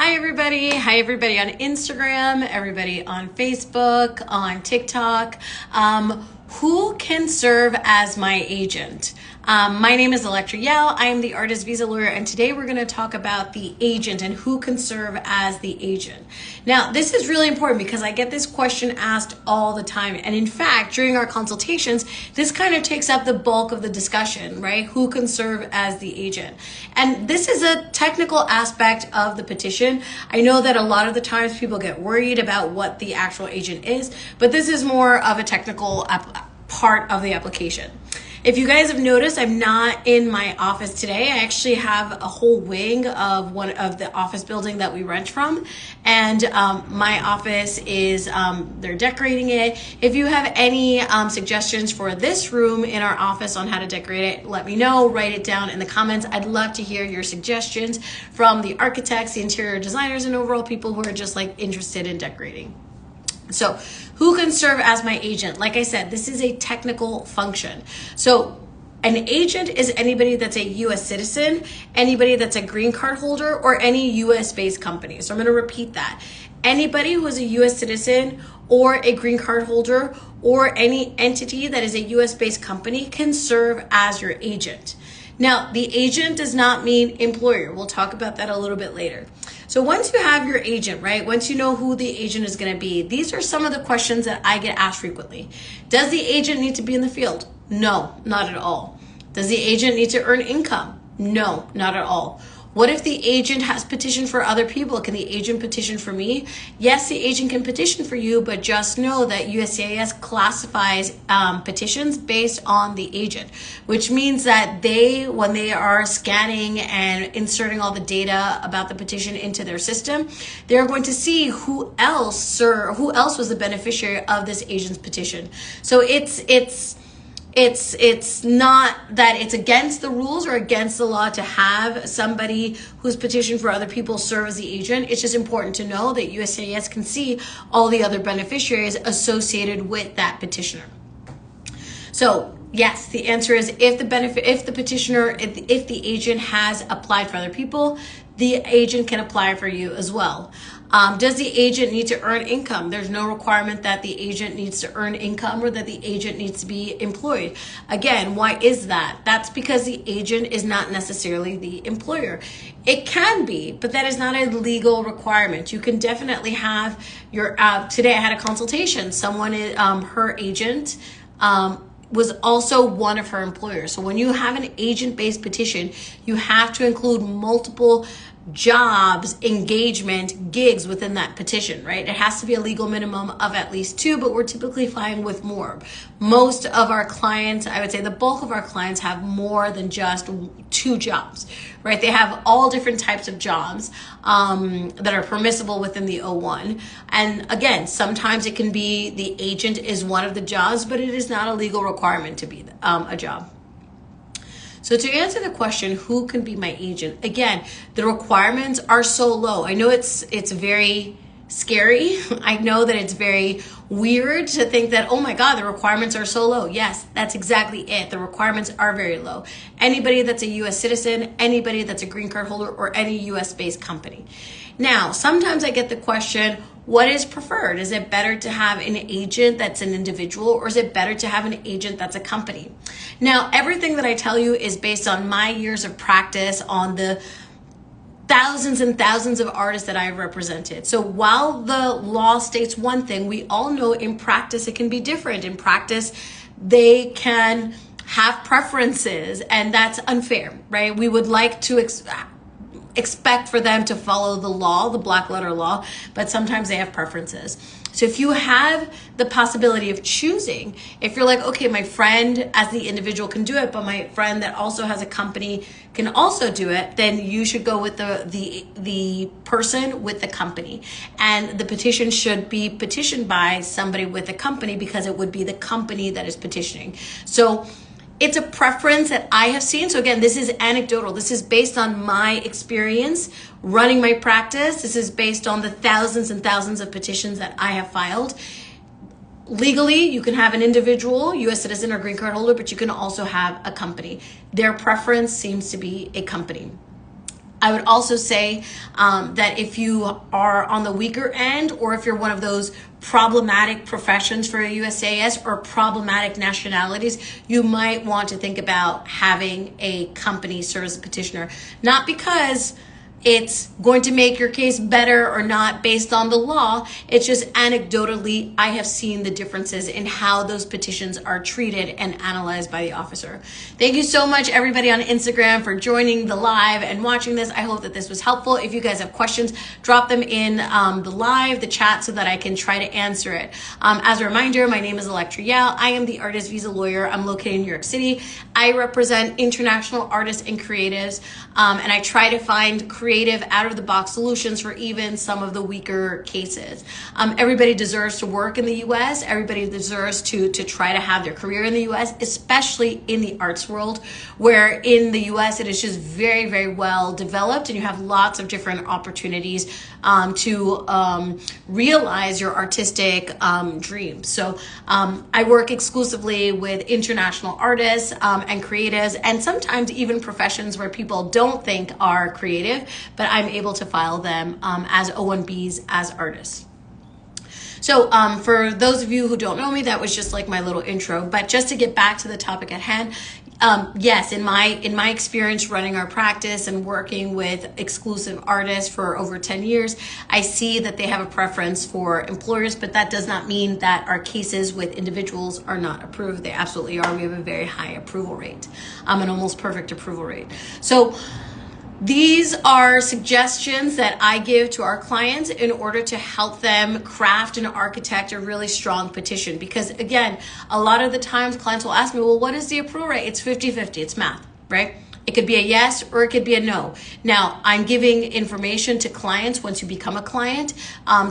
Hi everybody. Hi everybody on Instagram, everybody on Facebook, on TikTok. Who can serve as my agent? My name is Electra Yao. I am the Artist Visa Lawyer, and today we're going to talk about the agent and who can serve as the agent. Now, this is really important because I get this question asked all the time. And in fact, during our consultations, this kind of takes up the bulk of the discussion, right? Who can serve as the agent? And this is a technical aspect of the petition. I know that a lot of the times people get worried about what the actual agent is, but this is more of a technical part of the application. If you guys have noticed, I'm not in my office today. I actually have a whole wing of one of the office building that we rent from. And my office is, they're decorating it. If you have any suggestions for this room in our office on how to decorate it, let me know, write it down in the comments. I'd love to hear your suggestions from the architects, the interior designers, and overall people who are just like interested in decorating. So who can serve as my agent? Like I said, this is a technical function. So an agent is anybody that's a U.S. citizen, anybody that's a green card holder, or any U.S.-based company. So I'm going to repeat that. Anybody who is a U.S. citizen or a green card holder or any entity that is a U.S.-based company can serve as your agent. Now, the agent does not mean employer. We'll talk about that a little bit later. So once you have your agent, right, once you know who the agent is going to be, these are some of the questions that I get asked frequently. Does the agent need to be in the field? No, not at all. Does the agent need to earn income? No, not at all. What if the agent has petitioned for other people? Can the agent petition for me? Yes, the agent can petition for you, but just know that USCIS classifies petitions based on the agent, which means that when they are scanning and inserting all the data about the petition into their system, they're going to see who else was the beneficiary of this agent's petition. So it's not that it's against the rules or against the law to have somebody who's petitioned for other people serve as the agent. It's just important to know that USCIS can see all the other beneficiaries associated with that petitioner. So yes, the answer is if the agent has applied for other people, the agent can apply for you as well. Does the agent need to earn income? There's no requirement that the agent needs to earn income or that the agent needs to be employed. Again, why is that? That's because the agent is not necessarily the employer. It can be, but that is not a legal requirement. You can definitely have your, today I had a consultation. Someone, her agent, was also one of her employers. So when you have an agent-based petition, you have to include multiple jobs, engagement, gigs within that petition, right? It has to be a legal minimum of at least 2, but we're typically fine with more. Most of our clients, I would say the bulk of our clients have more than just 2 jobs, right? They have all different types of jobs that are permissible within the O1. And again, sometimes it can be the agent is one of the jobs, but it is not a legal requirement to be a job. So to answer the question, who can be my agent? Again, the requirements are so low. I know it's very scary. I know that it's very weird to think that, oh my God, the requirements are so low. Yes, that's exactly it. The requirements are very low. Anybody that's a US citizen, anybody that's a green card holder, or any US based company. Now, sometimes I get the question, what is preferred? Is it better to have an agent that's an individual, or is it better to have an agent that's a company? Now, everything that I tell you is based on my years of practice on the thousands and thousands of artists that I've represented. So while the law states one thing, we all know in practice it can be different. In practice, they can have preferences, and that's unfair, right? We would like to expect for them to follow the law, the black letter law, but sometimes they have preferences. So if you have the possibility of choosing, if you're like, okay, my friend as the individual can do it, but my friend that also has a company can also do it, then you should go with the person with the company. And the petition should be petitioned by somebody with a company because it would be the company that is petitioning. So it's a preference that I have seen. So again, this is anecdotal. This is based on my experience running my practice. This is based on the thousands and thousands of petitions that I have filed. Legally, you can have an individual, US citizen or green card holder, but you can also have a company. Their preference seems to be a company. I would also say that if you are on the weaker end, or if you're one of those problematic professions for a USCIS or problematic nationalities, you might want to think about having a company serve as a petitioner. Not because it's going to make your case better or not based on the law. It's just anecdotally, I have seen the differences in how those petitions are treated and analyzed by the officer. Thank you so much, everybody on Instagram, for joining the live and watching this. I hope that this was helpful. If you guys have questions, drop them in the chat, so that I can try to answer it. As a reminder, my name is Electra Yao. I am the artist visa lawyer. I'm located in New York City. I represent international artists and creatives, and I try to find creative out-of-the-box solutions for even some of the weaker cases. Everybody deserves to work in the U.S. Everybody deserves to try to have their career in the U.S., especially in the arts world, where in the U.S. it is just very, very well developed, and you have lots of different opportunities to realize your artistic dreams. So I work exclusively with international artists and creatives, and sometimes even professions where people don't think are creative, but I'm able to file them as O1Bs as artists. So for those of you who don't know me, that was just like my little intro. But just to get back to the topic at hand, yes, in my experience running our practice and working with exclusive artists for over 10 years, I see that they have a preference for employers, but that does not mean that our cases with individuals are not approved. They absolutely are. We have a very high approval rate, an almost perfect approval rate. So these are suggestions that I give to our clients in order to help them craft and architect a really strong petition. Because again, a lot of the times clients will ask me, well, what is the approval rate? It's 50-50, it's math, right? It could be a yes or it could be a no. Now, I'm giving information to clients once you become a client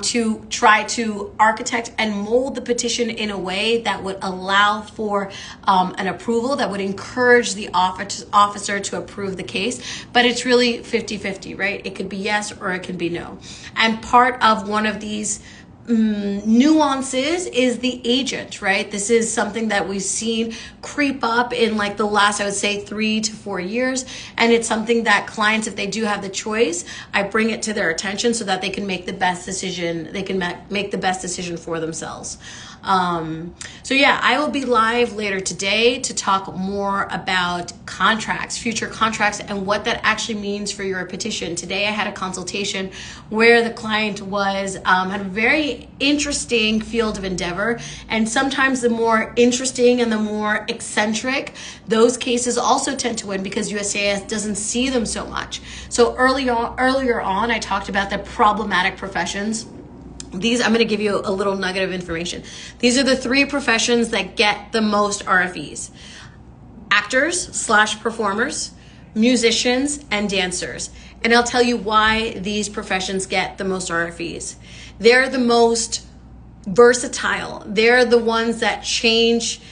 to try to architect and mold the petition in a way that would allow for an approval, that would encourage the officer to approve the case. But it's really 50-50, right? It could be yes or it could be no. And part of one of these nuances is the agent, right? This is something that we've seen creep up in like the last, I would say, 3 to 4 years. And it's something that clients, if they do have the choice, I bring it to their attention so that they can make the best decision. They can make the best decision for themselves. So yeah, I will be live later today to talk more about contracts, future contracts, and what that actually means for your petition. Today I had a consultation where the client was had a very interesting field of endeavor, and sometimes the more interesting and the more eccentric, those cases also tend to win because USCIS doesn't see them so much. So earlier on, I talked about the problematic professions. These, I'm going to give you a little nugget of information. These are the 3 professions that get the most RFEs: actors/performers, musicians, and dancers. And I'll tell you why these professions get the most RFEs. They're the most versatile. They're the ones that change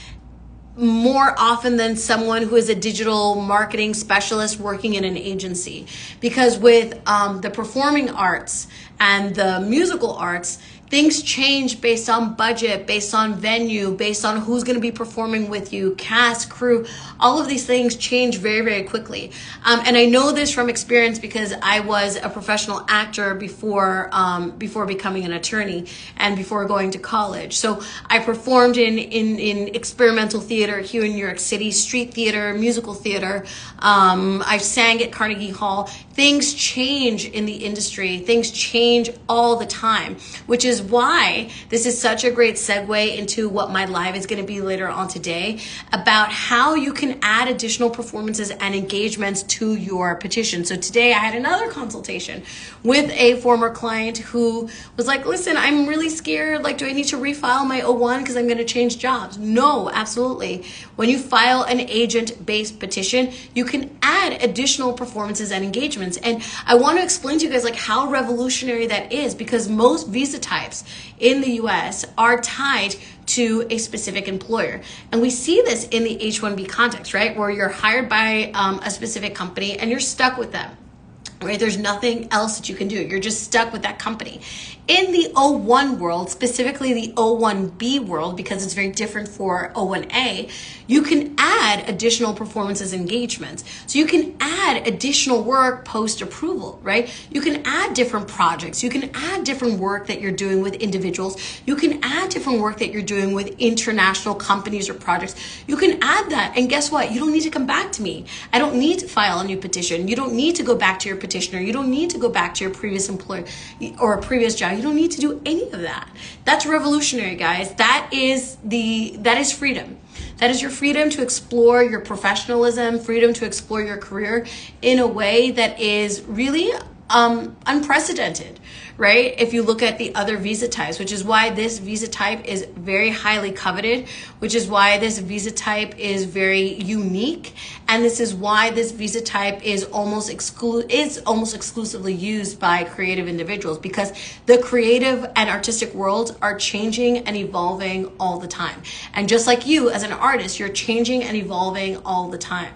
more often than someone who is a digital marketing specialist working in an agency. Because with the performing arts and the musical arts, things change based on budget, based on venue, based on who's going to be performing with you, cast, crew. All of these things change very, very quickly. And I know this from experience because I was a professional actor before becoming an attorney and before going to college. So I performed in experimental theater here in New York City, street theater, musical theater. I sang at Carnegie Hall. Things change in the industry. Things change all the time, which is why this is such a great segue into what my live is going to be later on today about how you can add additional performances and engagements to your petition. So today I had another consultation with a former client who was like, listen, I'm really scared. Like, do I need to refile my O1 because I'm going to change jobs? No, absolutely. When you file an agent-based petition, you can add additional performances and engagements. And I want to explain to you guys like how revolutionary that is, because most visa types in the US are tied to a specific employer. And we see this in the H-1B context, right? Where you're hired by a specific company and you're stuck with them. right? There's nothing else that you can do. You're just stuck with that company. In the O1 world, specifically the O1B world, because it's very different for O1A, you can add additional performances engagements. So you can add additional work post-approval, right? You can add different projects. You can add different work that you're doing with individuals. You can add different work that you're doing with international companies or projects. You can add that. And guess what? You don't need to come back to me. I don't need to file a new petition. You don't need to go back to your petitioner. You don't need to go back to your previous employer or a previous job. You don't need to do any of that. That's revolutionary, guys. That is freedom. That is your freedom to explore your professionalism, freedom to explore your career in a way that is really unprecedented, right? If you look at the other visa types, which is why this visa type is very highly coveted, which is why this visa type is very unique, and this is why this visa type is almost exclusively used by creative individuals, because the creative and artistic worlds are changing and evolving all the time. And just like you as an artist, you're changing and evolving all the time.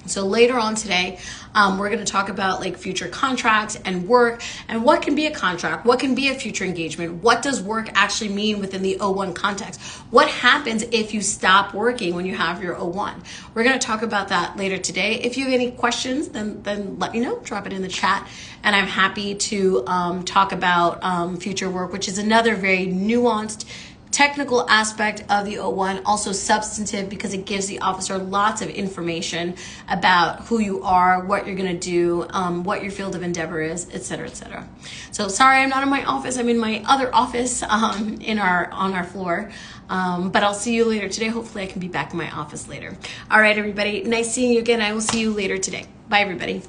So later on today, we're going to talk about like future contracts and work and what can be a contract, what can be a future engagement, what does work actually mean within the O1 context, what happens if you stop working when you have your O1. We're going to talk about that later today. If you have any questions, then let me know, drop it in the chat, and I'm happy to talk about future work, which is another very nuanced technical aspect of the O1, also substantive because it gives the officer lots of information about who you are, what you're going to do, what your field of endeavor is, etc., etc. So sorry, I'm not in my office. I'm in my other office on our floor. But I'll see you later today. Hopefully I can be back in my office later. All right, everybody. Nice seeing you again. I will see you later today. Bye, everybody.